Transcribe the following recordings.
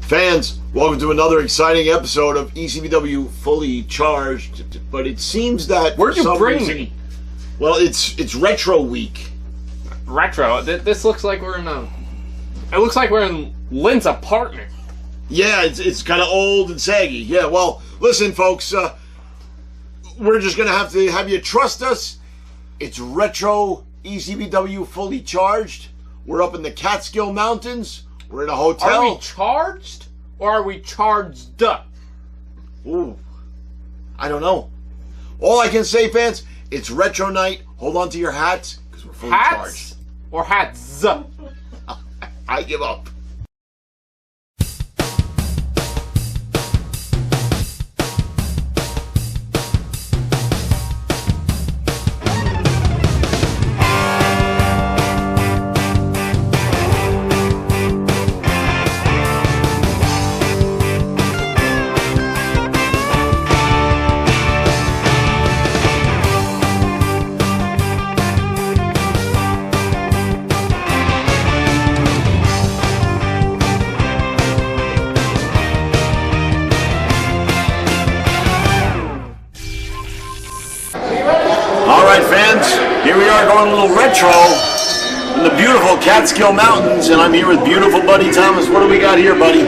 Fans, welcome to another exciting episode of ECPW Fully Charged. But it seems that where'd you bring me? Well, it's retro week. Retro. This looks like we're in a. It looks like we're in Lynn's apartment. Yeah, it's kind of old and saggy. Yeah. Well, listen, folks. We're just gonna have to have you trust us. It's retro ECPW Fully Charged. We're up in the Catskill Mountains. We're in a hotel. Are we charged or are we charged up? Ooh, I don't know. All I can say, fans, it's retro night. Hold on to your hats because we're fully charged. Or hats? I give up. Fans, here we are going a little retro in the beautiful Catskill Mountains, and I'm here with beautiful buddy Thomas. What do we got here, buddy?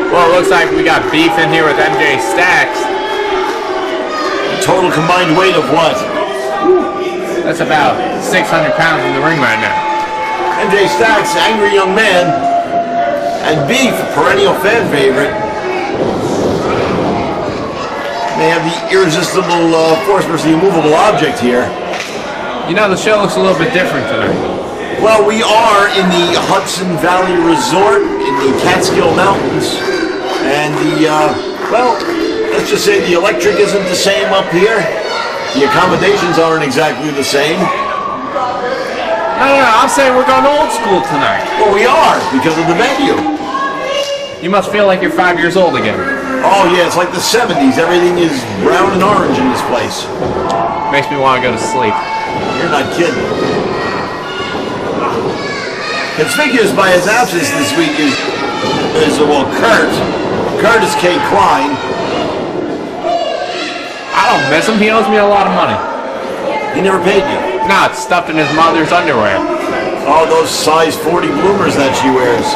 Well, it looks like we got beef in here with MJ Stacks. Total combined weight of what? That's about 600 pounds in the ring right now. MJ Stacks, angry young man, and beef, perennial fan favorite. May have the irresistible force versus the immovable object here. You know, the show looks a little bit different tonight. Well, we are in the Hudson Valley Resort in the Catskill Mountains. And well, let's just say the electric isn't the same up here. The accommodations aren't exactly the same. No, I'm saying we're going old school tonight. Well, we are, because of the venue. You must feel like you're 5 years old again. Oh, yeah, it's like the 70s. Everything is brown and orange in this place. Makes me want to go to sleep. You're not kidding. Conspicuous by his absence this week is Curtis K. Klein. I don't miss him. He owes me a lot of money. He never paid you. No, it's stuffed in his mother's underwear. Oh, those size 40 bloomers that she wears.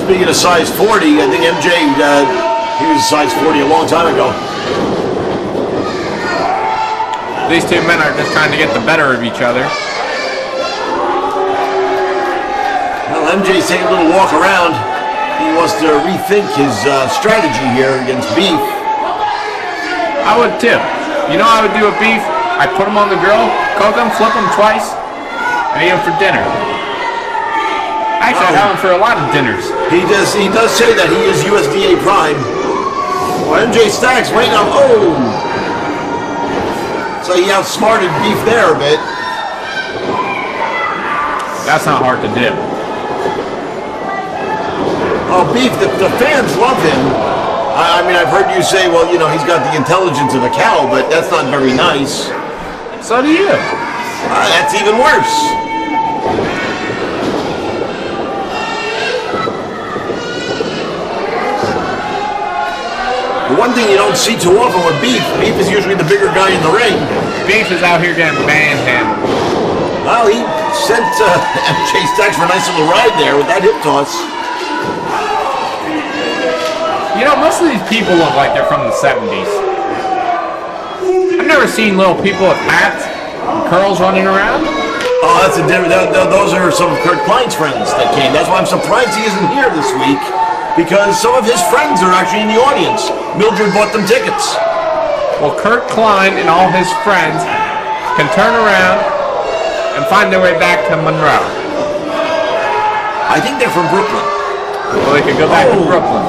Speaking of size 40, I think MJ, he was size 40 a long time ago. These two men are just trying to get the better of each other. Well, MJ's taking a little walk around. He wants to rethink his strategy here against Beef. I would too. You know I would do a Beef? I'd put him on the grill, cook him, flip him twice, and eat him for dinner. Actually, I'd have him for a lot of dinners. He does say that he is USDA Prime. Well, MJ Stacks waiting on. Oh! So he outsmarted Beef there a bit. That's not hard to do. Oh, Beef, the fans love him. I mean, I've heard you say, well, you know, he's got the intelligence of a cow, but that's not very nice. So do you. That's even worse. The one thing you don't see too often with Beef is usually the bigger guy in the ring. Beef is out here getting manhandled. Well, he sent MJ Stacks for a nice little ride there with that hip toss. You know, most of these people look like they're from the 70s. I've never seen little people with hats and curls running around. Oh, that's a different. Those are some of Kurt Klein's friends that came. That's why I'm surprised he isn't here this week. Because some of his friends are actually in the audience. Mildred bought them tickets. Well, Kurt Klein and all his friends can turn around and find their way back to Monroe. I think they're from Brooklyn. Well, they could go back to Brooklyn.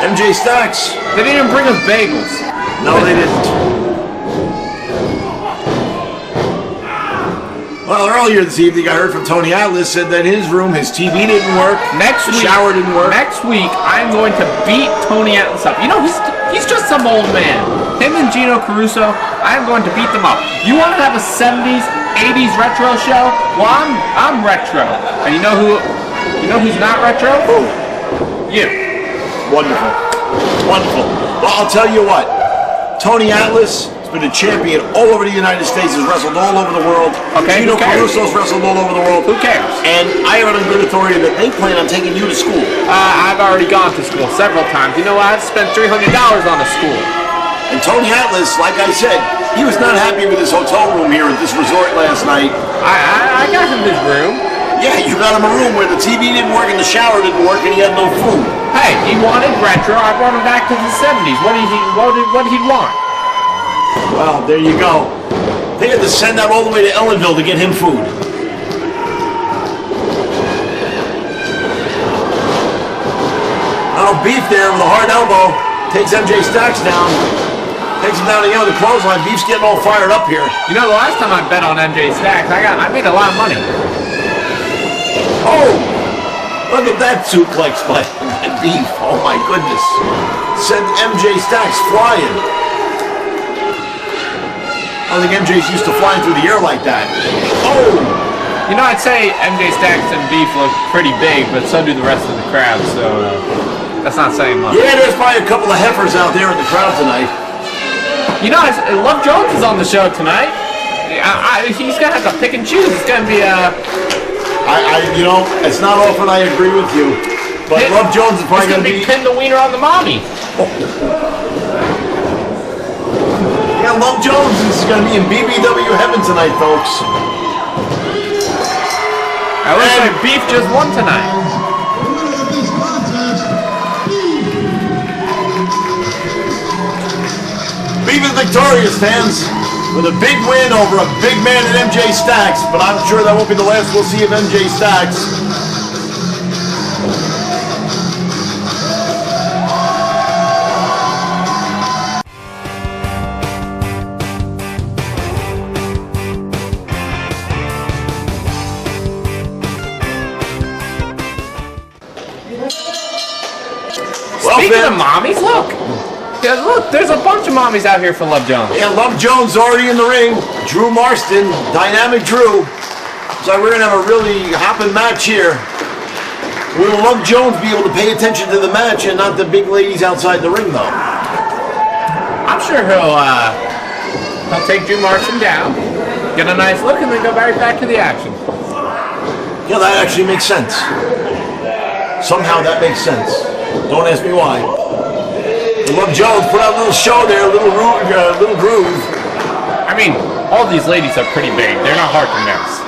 MJ Stacks. They didn't even bring us bagels. No, they didn't. Well, earlier this evening, I heard from Tony Atlas said that his room, his TV didn't work. Next week, shower didn't work. Next week, I'm going to beat Tony Atlas up. You know, he's just some old man. Him and Gino Caruso, I'm going to beat them up. You want to have a 70s, '80s retro show. Well, I'm retro, and you know who's not retro? Who? You. Wonderful. Wonderful. Well, I'll tell you what. Tony Atlas has been a champion all over the United States, has wrestled all over the world. Okay, Gino who cares? Carusso's wrestled all over the world. Who cares? And I have it on good authority that they plan on taking you to school. I've already gone to school several times. You know what? I've spent $300 on a school. And Tony Atlas, like I said, he was not happy with his hotel room here at this resort last night. I got him his room. Yeah, you got him a room where the TV didn't work and the shower didn't work and he had no food. Hey, he wanted retro. I brought him back to the 70s. What did he want? Well, there you go. They had to send out all the way to Ellenville to get him food. Oh, Beef there with a hard elbow. Takes MJ Stacks down. Takes him down to the clothesline. Beef's getting all fired up here. You know, the last time I bet on MJ Stacks, I made a lot of money. Oh! Look at that suplex by Beef. Oh my goodness. Sent MJ Stacks flying. I don't think MJ's used to flying through the air like that. Oh! You know, I'd say MJ Stacks and Beef look pretty big, but so do the rest of the crowd, so that's not saying much. Yeah, there's probably a couple of heifers out there in the crowd tonight. You know, Love Jones is on the show tonight. He's going to have to pick and choose. It's going to be you know, it's not often I agree with you, but Love Jones is probably going to be... Pin the wiener on the mommy. Yeah, Love Jones is going to be in BBW heaven tonight, folks. It looks like Beef just won tonight. Beef is victorious, fans, with a big win over a big man in MJ Stacks, but I'm sure that won't be the last we'll see of MJ Stacks. Speaking of mommies, look. Yeah, look, there's a bunch of mommies out here for Love Jones. Yeah, Love Jones already in the ring. Drew Marston, Dynamic Drew. So we're going to have a really hopping match here. Will Love Jones be able to pay attention to the match and not the big ladies outside the ring, though? I'm sure he'll take Drew Marston down, get a nice look, and then go right back to the action. Yeah, that actually makes sense. Somehow that makes sense. Don't ask me why. Love Jones put out a little show there, a little groove. I mean, all these ladies are pretty big. They're not hard to miss.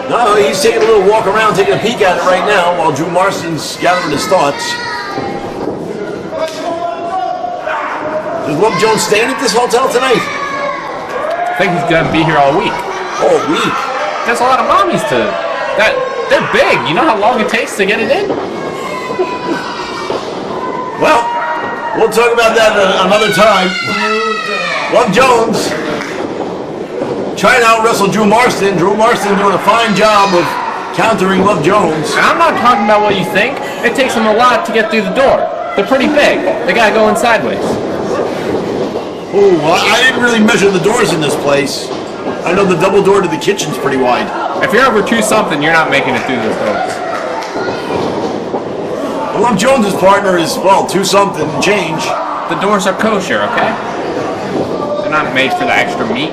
No, he's taking a little walk around, taking a peek at it right now, while Drew Marston's gathering his thoughts. Is Love Jones staying at this hotel tonight? I think he's gonna be here all week. All week? There's a lot of mommies they're big. You know how long it takes to get it in? Well, we'll talk about that another time. Love Jones trying to out-wrestle Drew Marston. Drew Marston doing a fine job of countering Love Jones. And I'm not talking about what you think. It takes them a lot to get through the door. They're pretty big. They gotta go in sideways. Ooh, well, I didn't really measure the doors in this place. I know the double door to the kitchen's pretty wide. If you're over 2-something, you're not making it through those doors. Love Jones's partner is, well, 2-something and change. The doors are kosher, okay? They're not made for the extra meat.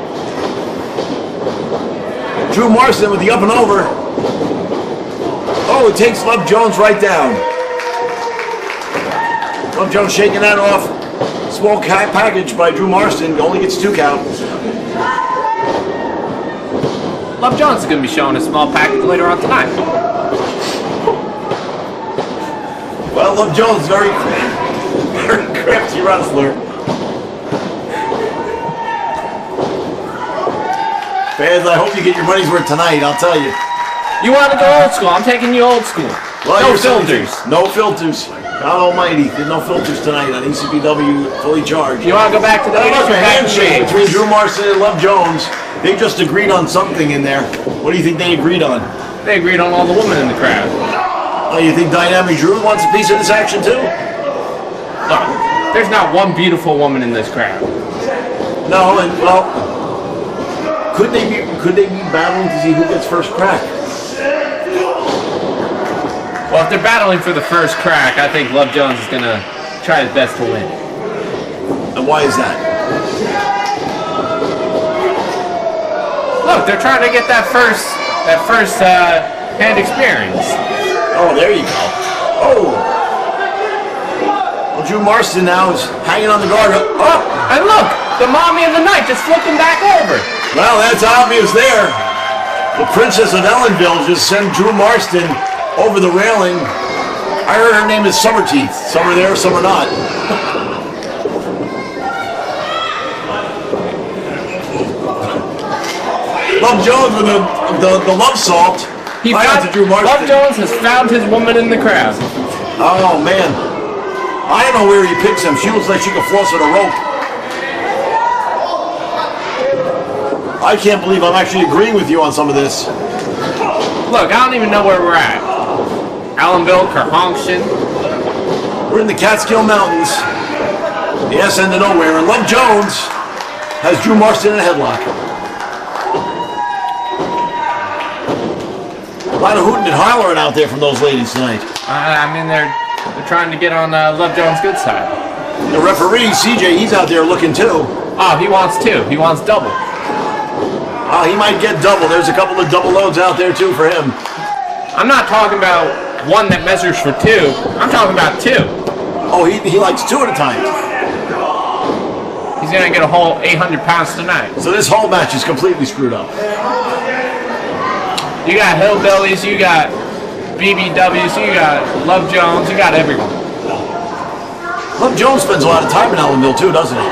Drew Marston with the up and over. Oh, it takes Love Jones right down. Love Jones shaking that off. Small package by Drew Marston. Only gets 2 count. Love Jones is going to be showing a small package later on tonight. Well, Love Jones, very crafty wrestler. Fans, I hope you get your money's worth tonight, I'll tell you. You want to go old school? I'm taking you old school. Well, no filters. No filters. God almighty, there's no filters tonight on ECPW Fully Charged. You want to go back to the handshake between Drew Marston and Love Jones. They just agreed on something in there. What do you think they agreed on? They agreed on all the women in the crowd. Oh, you think Dynamic Drew wants a piece of this action too? Look, there's not one beautiful woman in this crowd. No, and well, Could they be battling to see who gets first crack? Well, if they're battling for the first crack, I think Love Jones is going to try his best to win. And why is that? Look, they're trying to get that first hand experience. Oh, there you go. Oh. Well, Drew Marston now is hanging on the guard. Oh, and look, the mommy of the night just flipped him back over. Well, that's obvious there. The Princess of Ellenville just sent Drew Marston over the railing. I heard her name is Summerteeth. Some are there, some are not. Love Jones with the love salt. Love Jones has found his woman in the crowd. Oh, man. I don't know where he picks him. She looks like she could floss with a rope. I can't believe I'm actually agreeing with you on some of this. Look, I don't even know where we're at. Allenville, Kerhonkson. We're in the Catskill Mountains, the ass end of nowhere, and Love Jones has Drew Marston in a headlock. A lot of hooting and hollering out there from those ladies tonight. I mean, they're trying to get on Love Jones' good side. The referee, CJ, he's out there looking too. Oh, he wants two. He wants double. Oh, he might get double. There's a couple of double loads out there too for him. I'm not talking about one that measures for two. I'm talking about two. Oh, he likes two at a time. He's going to get a whole 800 pounds tonight. So this whole match is completely screwed up. You got Hillbillies, you got BBWs, you got Love Jones, you got everyone. Love Jones spends a lot of time in Ellenville too, doesn't he?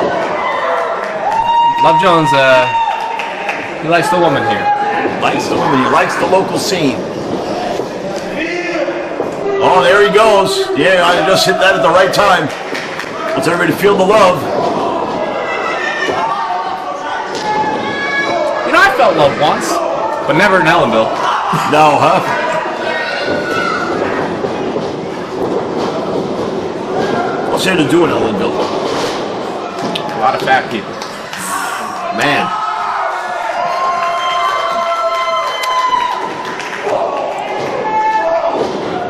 Love Jones, he likes the woman here. Likes the woman, he likes the local scene. Oh, there he goes. Yeah, I just hit that at the right time. Wants everybody to feel the love. You know, I felt love once, but never in Ellenville. No, huh? What's there to do in Ellenville? A lot of fat people. Man.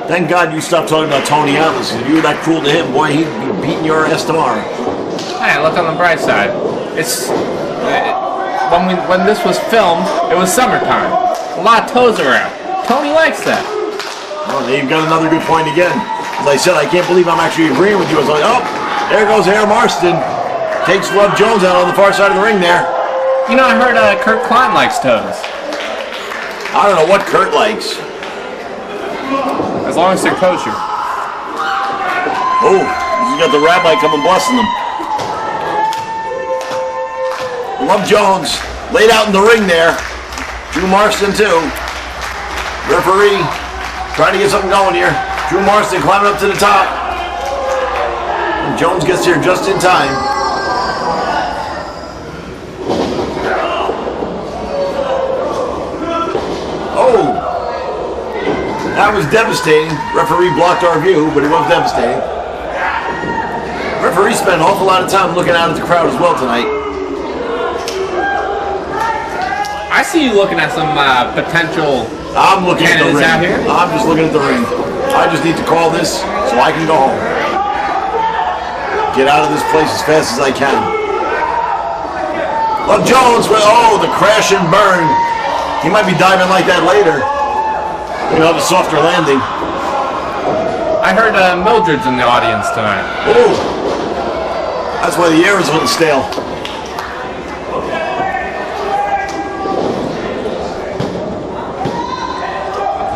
Thank God you stopped talking about Tony Atlas. If you were that cruel to him, boy, he'd be beating your ass tomorrow. Hey, look on the bright side. It's when this was filmed, it was summertime. A lot of toes are out. Tony likes that. Well, you've got another good point again. As I said, I can't believe I'm actually agreeing with you. I was like, oh, there goes Air Marston. Takes Love Jones out on the far side of the ring there. You know, I heard Kurt Klein likes toes. I don't know what Kurt likes. As long as they're kosher. Oh, he's got the rabbi coming busting them. Love Jones laid out in the ring there. Drew Marston too. Referee trying to get something going here. Drew Marston climbing up to the top. And Jones gets here just in time. Oh! That was devastating. Referee blocked our view, but it was devastating. Referee spent an awful lot of time looking out at the crowd as well tonight. I see you looking at some potential I'm looking at the ring. Out here. I'm just looking at the ring. I just need to call this so I can go home. Get out of this place as fast as I can. Love Jones with, oh, the crash and burn. He might be diving like that later. He'll have a softer landing. I heard Mildred's in the audience tonight. Oh, that's why the air is a little stale.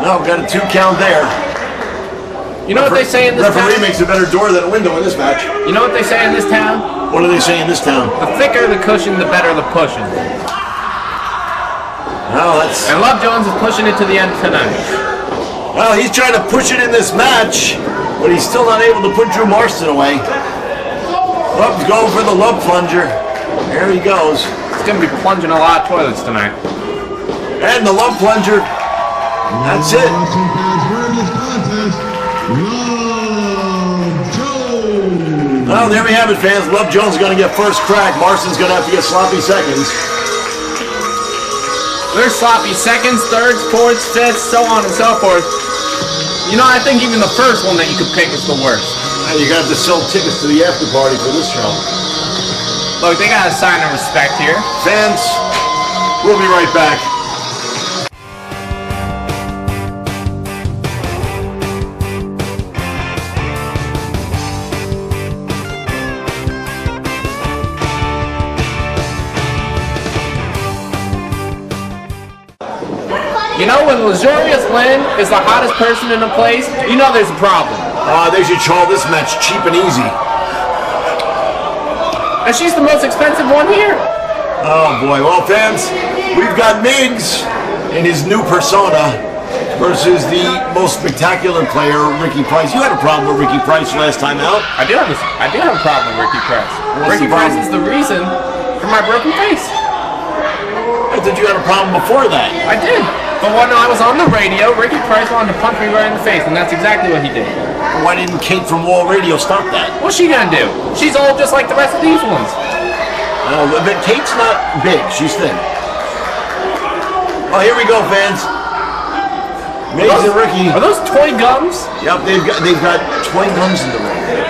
No, got a 2 count there. You know what they say in this town? Referee makes a better door than a window in this match. You know what they say in this town? What do they say in this town? The thicker the cushion, the better the pushing. Well, that's... And Love Jones is pushing it to the end tonight. Well, he's trying to push it in this match, but he's still not able to put Drew Marston away. Love's going for the love plunger. There he goes. He's going to be plunging a lot of toilets tonight. And the love plunger. That's it. Well, there we have it, fans. Love Jones is going to get first crack. Marston's going to have to get sloppy seconds. They're sloppy seconds, thirds, fourths, fifths, so on and so forth. You know, I think even the first one that you could pick is the worst. You're going to have to sell tickets to the after party for this show. Look, they got a sign of respect here. Fans, we'll be right back. You know, when Luxurious Lynn is the hottest person in a place, you know there's a problem. They should call this match cheap and easy. And she's the most expensive one here. Oh boy, well fans, we've got Migs in his new persona versus the most spectacular player, Ricky Price. You had a problem with Ricky Price last time out. I do have a problem with Ricky Price. What's Ricky Price is the reason for my broken face. I thought you had a problem before that. I did. But when I was on the radio, Ricky Price wanted to punch me right in the face, and that's exactly what he did. Why didn't Kate from Wall Radio stop that? What's she gonna do? She's old just like the rest of these ones. But Kate's not big, she's thin. Oh, here we go, fans. Migs and Ricky. Are those toy gums? Yep, they've got toy guns in the ring.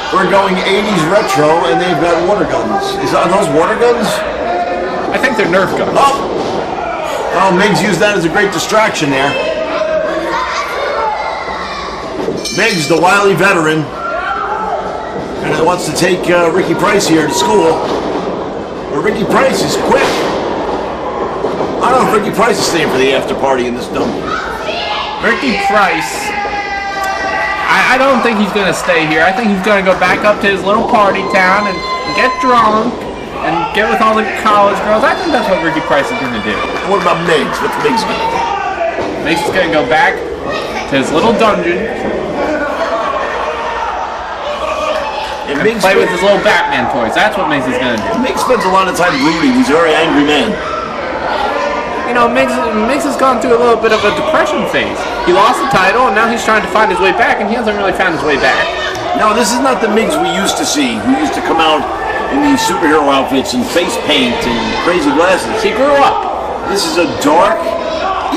We're going 80s retro, and they've got water guns. Are those water guns? I think they're Nerf guns. Oh, Migs used that as a great distraction there. Migs, the wily veteran, and wants to take Ricky Price here to school. But Ricky Price is quick. I don't know if Ricky Price is staying for the after party in this dump. Ricky Price, I don't think he's going to stay here. I think he's going to go back up to his little party town and get drunk and get with all the college girls. I think that's what Ricky Price is going to do. And what about Migs? What's Migs going to do? Migs is going to go back to his little dungeon and play with his little Batman toys. That's what Migs is going to do. Migs spends a lot of time brooding. He's a very angry man. You know, Migs has gone through a little bit of a depression phase. He lost the title, and now he's trying to find his way back, and he hasn't really found his way back. No, this is not the Migs we used to see, who used to come out in these superhero outfits and face paint and crazy glasses. He grew up. This is a dark,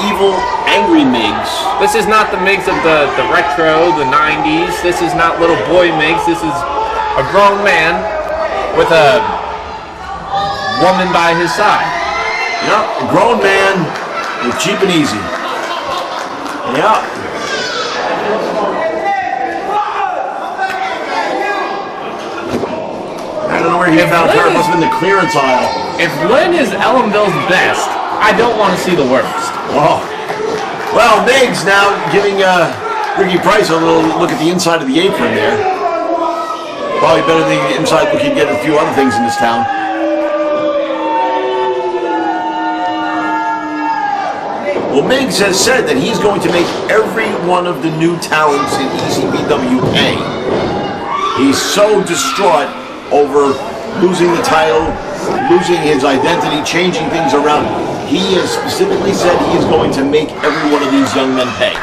evil, angry Migs. This is not the Migs of the retro, the 90s. This is not little boy Migs. This is a grown man with a woman by his side. Yep, a grown man with cheap and easy. Yep. I don't know where he found her. It must have been the clearance aisle. If Lynn is Ellenville's best, I don't want to see the worst. Oh. Well, Migs now giving Ricky Price a little look at the inside of the apron there. Probably better than the inside we can get a few other things in this town. Well, Migs has said that he's going to make every one of the new talents in ECPW pay. He's so distraught over losing the title, losing his identity, changing things around. He has specifically said he is going to make every one of these young men pay.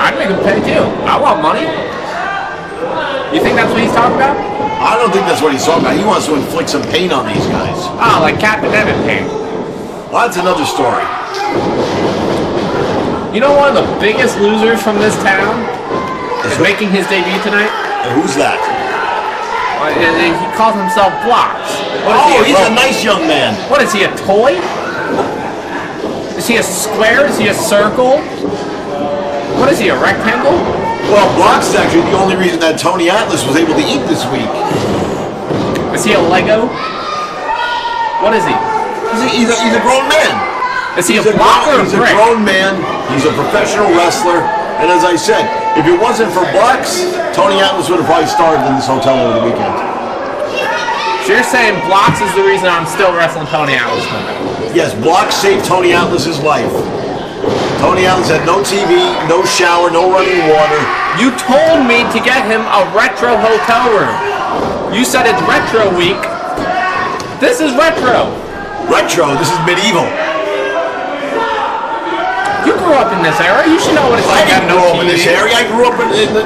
I'd make him pay too. I want money. You think that's what he's talking about? I don't think that's what he's talking about. He wants to inflict some pain on these guys. Oh, like Captain Evan Payne. Well, that's another story. You know one of the biggest losers from this town is making his debut tonight? And who's that? He calls himself Blocks. He's a nice young man. What is he, a toy? Is he a square? Is he a circle? What is he, a rectangle? Well, Blocks is actually the only reason that Tony Atlas was able to eat this week. Is he a Lego? What is he? He's a grown man. Is he a block or a brick? He's a grown man. He's a professional wrestler. And as I said, if it wasn't for Blocks, Tony Atlas would have probably starved in this hotel over the weekend. So you're saying Blocks is the reason I'm still wrestling Tony Atlas tonight? Yes, Blocks saved Tony Atlas's life. Tony Atlas had no TV, no shower, no running water. You told me to get him a retro hotel room. You said it's retro week. This is retro. Retro, this is medieval. You grew up in this era. You should know what it's like. I didn't grow up in this area. I grew up in the...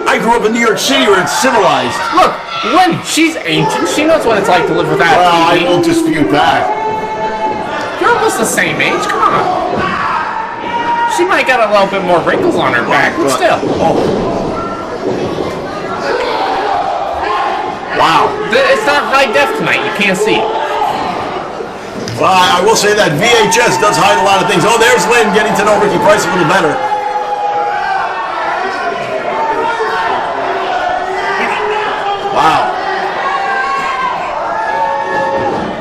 I grew up in New York City where it's civilized. Look, Lynn, she's ancient. She knows what it's like to live without Well, TV. I won't dispute that. You're almost the same age. Come on. She might got a little bit more wrinkles on her back, but still. Oh. Wow. It's not high def tonight. You can't see it. Well, I will say that VHS does hide a lot of things. Oh, there's Lynn getting to know Ricky Price a little better. Wow.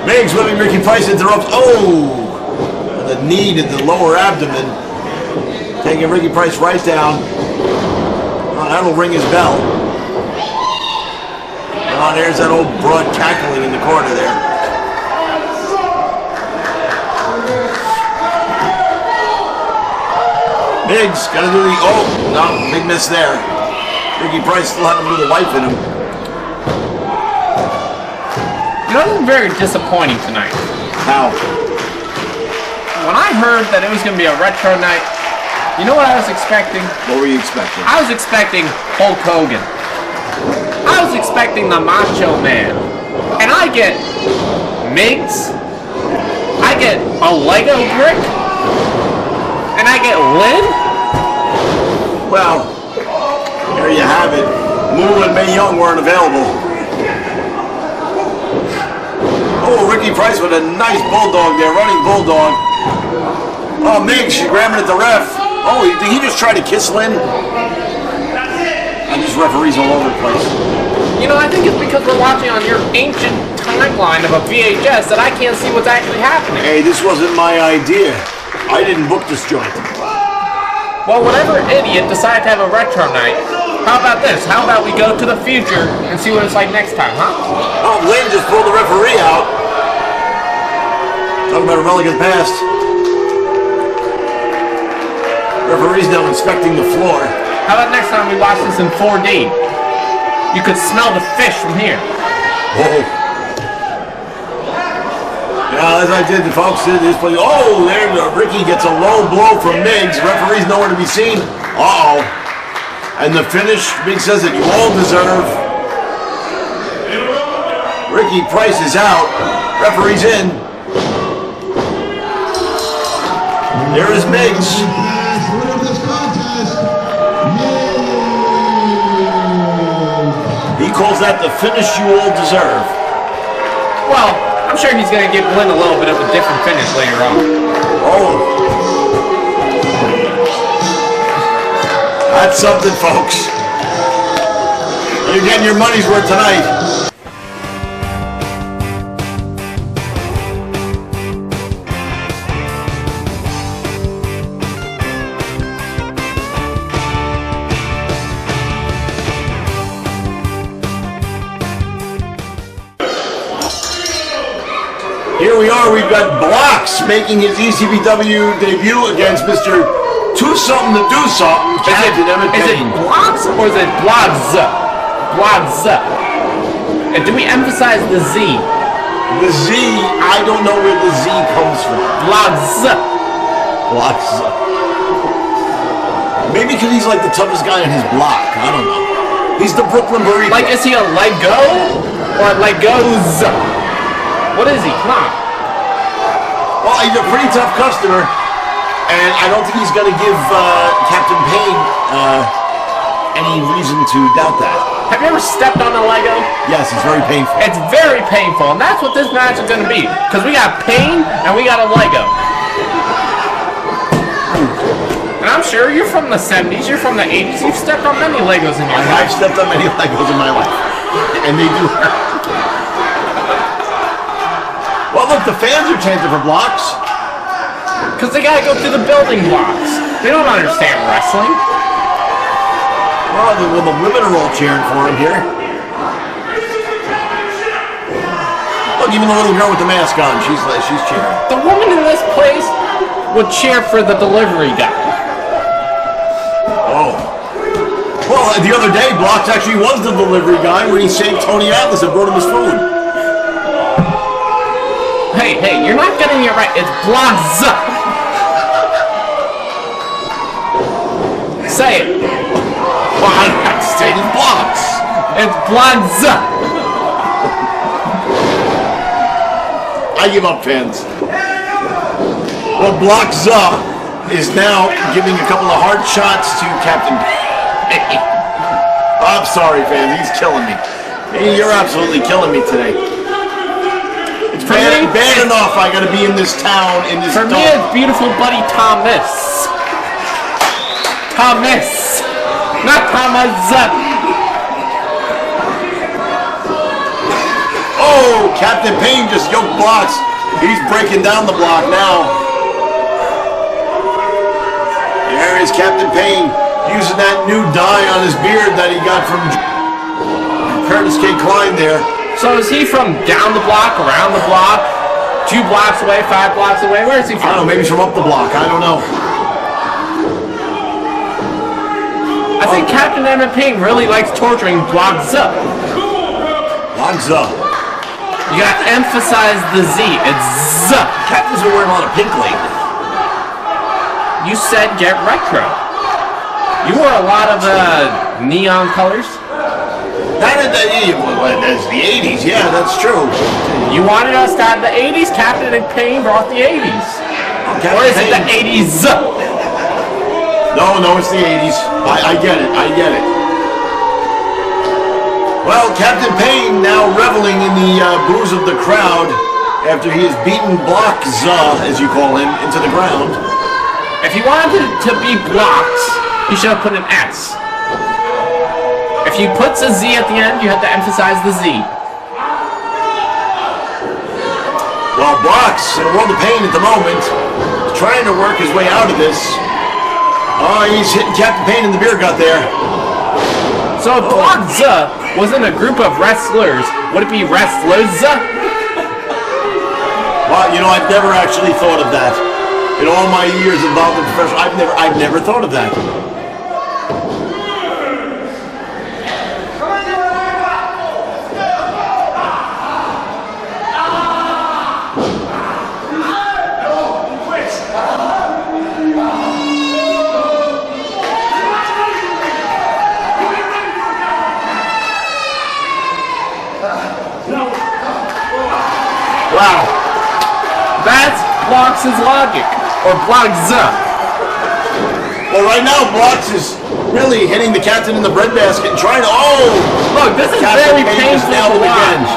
Migs whipping Ricky Price into the ropes. Oh! The knee to the lower abdomen. Taking Ricky Price right down. Oh, that'll ring his bell. Oh, there's that old broad cackling in the corner there. Migs gotta do the, oh, no, big miss there. Ricky Price still had a little life in him. You know, it's very disappointing tonight. How? When I heard that it was going to be a retro night, you know what I was expecting? What were you expecting? I was expecting Hulk Hogan. I was expecting the Macho Man. And I get Migs. I get a Lego brick. And I get Lynn. Well, there you have it. Moo and Mae Young weren't available. Oh, Ricky Price with a nice bulldog there, running bulldog. Oh, Migs, she's grabbing at the ref. Oh, did he just try to kiss Lynn? And these referees all over the place. You know, I think it's because we're watching on your ancient timeline of a VHS that I can't see what's actually happening. Hey, this wasn't my idea. I didn't book this joint. Well, whatever idiot decided to have a retro night, how about this? How about we go to the future and see what it's like next time, huh? Oh, Lynn just pulled the referee out. Talking about a relic of the past. Referee's now inspecting the floor. How about next time we watch this in 4D? You could smell the fish from here. Whoa. Yeah, as I did, the folks did this play. Oh, there Ricky gets a low blow from Migs. Referee's nowhere to be seen. Uh-oh. And the finish, Migs says that you all deserve. Ricky Price is out. Referee's in. There is Migs. He calls that the finish you all deserve. Well, I'm sure he's going to give Lynn a little bit of a different finish later on. Oh. That's something, folks. You're getting your money's worth tonight. Here we are, we've got Blocks making his ECPW debut against Mr. Two-Something to Do Something, Captain Emmett Is it Payne. Blocks or is it Blogs? Blogs. And do we emphasize the Z? The Z, I don't know where the Z comes from. Blogs. Blocks. Maybe because he's like the toughest guy in his block, I don't know. He's the Brooklyn Burrito. Like, is he a Lego or a Legos? What is he? Come on. Well, he's a pretty tough customer, and I don't think he's going to give Captain Payne any reason to doubt that. Have you ever stepped on a Lego? Yes, it's very painful. It's very painful, and that's what this match is going to be. Because we got Payne, and we got a Lego. And I'm sure you're from the 70s, you're from the 80s, you've stepped on many Legos in your life. I've stepped on many Legos in my life, and they do hurt. Well, look, the fans are chanting for Blocks. Because they got to go through the building blocks. They don't understand wrestling. Well, the women are all cheering for him here. Look, even the little girl with the mask on, she's cheering. The woman in this place would cheer for the delivery guy. Oh. Well, the other day, Blocks actually was the delivery guy when he saved Tony Atlas and brought him his food. Hey, you're not getting it right. It's Blocks. Say it. Well, I stated Blocks. It's blocks. I give up, fans. Well, blocks is now giving a couple of hard shots to Captain Payne. I'm sorry, fans. He's killing me. You're absolutely killing me today. It's bad enough I gotta be in this town, in this For me, it's beautiful buddy Thomas. Thomas. Not Thomas. Oh, Captain Payne just yoked blocks. He's breaking down the block now. There is Captain Payne using that new dye on his beard that he got from Curtis K. Klein there. So is he from down the block, around the block, 2 blocks away, 5 blocks away? Where is he from? I don't know, maybe he's from up the block. I don't know. I think Captain Emmett Payne really likes torturing blocks up. Blocks up. You gotta emphasize the Z. It's Z. Captain's been wearing a lot of pink lately. You said get retro. You wore a lot of neon colors. That's the 80s, yeah, that's true. You wanted us to have the 80s? Captain Payne brought the 80s. Okay, or is it the 80s? No, it's the 80s. I get it, Well, Captain Payne now reveling in the booze of the crowd after he has beaten blocks, as you call him, into the ground. If he wanted to be blocked, he should have put an S. If you put a Z at the end, you have to emphasize the Z. Well, Blocks, in a world of pain at the moment, is trying to work his way out of this. Oh, he's hitting Captain Payne in the beer gut there. So if Blocks was in a group of wrestlers, would it be wrestlers? Well, you know, I've never actually thought of that. In all my years involved in professional, I've never thought of that. Wow. That's Blocks' logic. Or Blocks. Well, right now, Blocks is really hitting the captain in the breadbasket and trying to. Oh! Look, this is very painful to watch.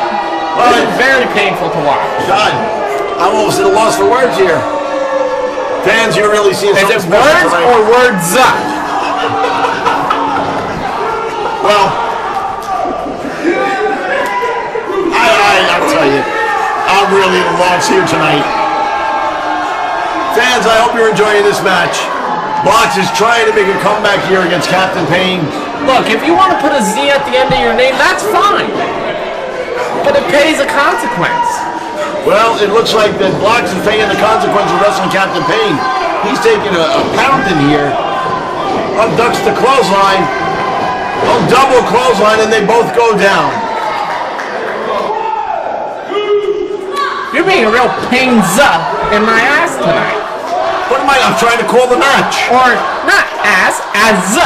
This is very painful to watch. God, I'm almost at a loss for words here. Fans, you're really seeing something special words tonight. or words? Well, I'll tell you, I'm really at a loss here tonight. Fans, I hope you're enjoying this match. Blocks is trying to make a comeback here against Captain Payne. Look, if you want to put a Z at the end of your name, that's fine. But it pays a consequence. Well, it looks like that Blocks is paying the consequence of wrestling Captain Payne. He's taking a pounding here. Unducks the clothesline. Double clothesline, and they both go down. You're being a real pain-za in my ass tonight. What am I? I'm trying to call the match. Or not ass, as.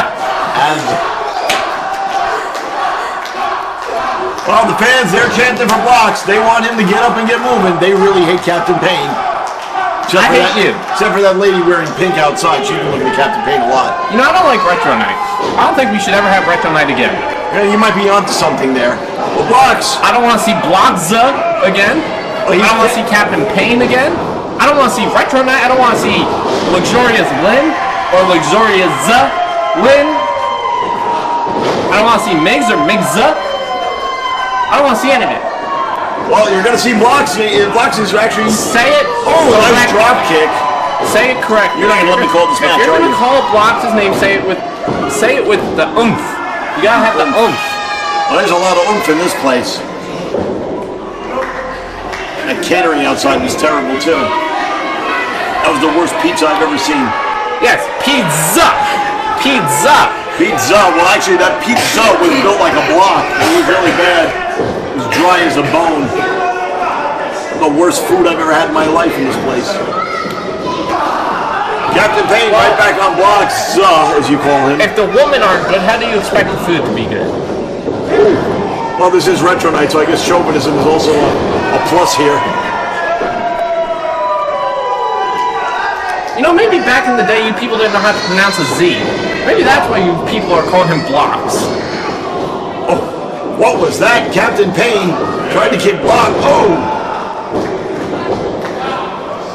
Well, the fans, they're chanting for Blocks. They want him to get up and get moving. They really hate Captain Payne. I hate you. Except for that lady wearing pink outside. She's been looking at Captain Payne a lot. You know, I don't like retro night. I don't think we should ever have retro night again. Yeah, you might be onto something there. Well, Blocks. I don't want to see Blocks again. I don't want to see Captain Payne again. I don't want to see retro night. I don't want to see Luxurious Lynn or Luxurious Lynn. I don't want to see Migs or Migs. I don't want to see any of it. Well, you're going to see Blocks. Blocks is actually... Say it. Oh, nice drop kick. Say it correct. You're not going to let me call this match, If you're going to call Blocks' name, say it with the oomph. You got to have the oomph. Well, there's a lot of oomph in this place. That catering outside was terrible, too. That was the worst pizza I've ever seen. Yes, pizza. Pizza. Pizza. Well, actually, that pizza was built like a block. It was really bad. It was dry as a bone. The worst food I've ever had in my life in this place. Captain Payne right back on Blocks, as you call him. If the women aren't good, how do you expect the food to be good? Well, this is retro night, so I guess chauvinism is also a plus here. You know, maybe back in the day, you people didn't know how to pronounce a Z. Maybe that's why you people are calling him Blocks. Oh, what was that? Captain Payne tried to kick Block. Oh!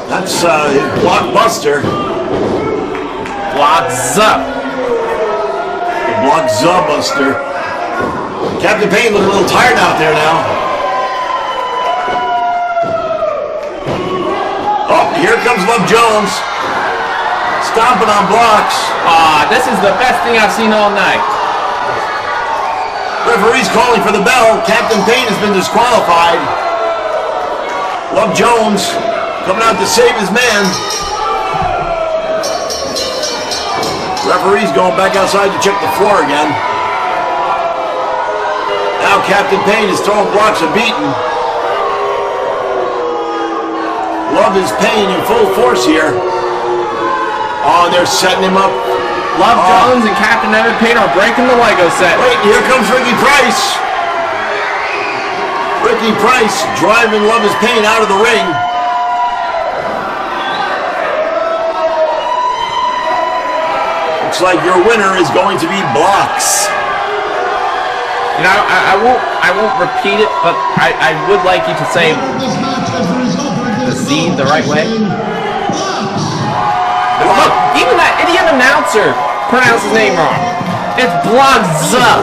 That's his Blockbuster. Blocks-up. The Block-Zubuster. Captain Payne looking a little tired out there now. Oh, here comes Love Jones. Stomping on blocks. This is the best thing I've seen all night. Referee's calling for the bell. Captain Payne has been disqualified. Love Jones coming out to save his man. Referee's going back outside to check the floor again. Now Captain Payne is throwing blocks a beating. Love is Payne in full force here. Oh, they're setting him up. Love Jones and Captain Evan Payne are breaking the Lego set. Wait, here comes Ricky Price. Ricky Price driving Love is Payne out of the ring. Looks like your winner is going to be Blocks. You know, I won't repeat it, but I would like you to say the Z the right way. Look, even that idiot announcer pronounced his name wrong. It's Blogza.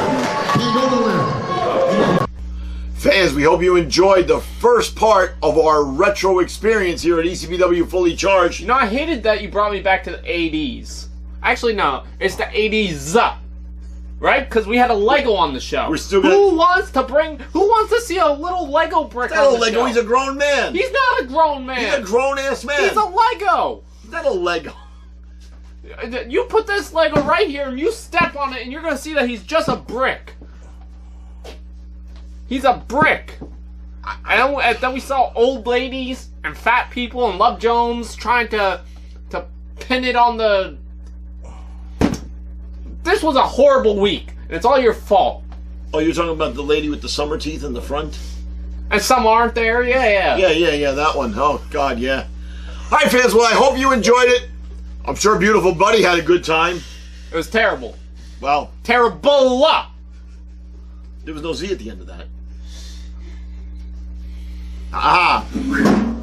Fans, we hope you enjoyed the first part of our retro experience here at ECPW Fully Charged. You know, I hated that you brought me back to the 80s. Actually, no, it's the 80s. Right? Because we had a Lego on the show. We're still gonna... Who wants to see a little Lego brick on the Lego, show? he's a grown man. He's not a grown man. He's a grown-ass man. He's a Lego. He's not a Lego. You put this Lego right here and you step on it and you're going to see that he's just a brick. He's a brick. Then we saw old ladies and fat people and Love Jones trying to pin it on the... This was a horrible week, and it's all your fault. Oh, you're talking about the lady with the summer teeth in the front? And some aren't there? Yeah, that one. Oh, God, yeah. All right, fans, well, I hope you enjoyed it. I'm sure Beautiful Buddy had a good time. It was terrible. Well, terrible. There was no Z at the end of that.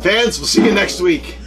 Fans, we'll see you next week.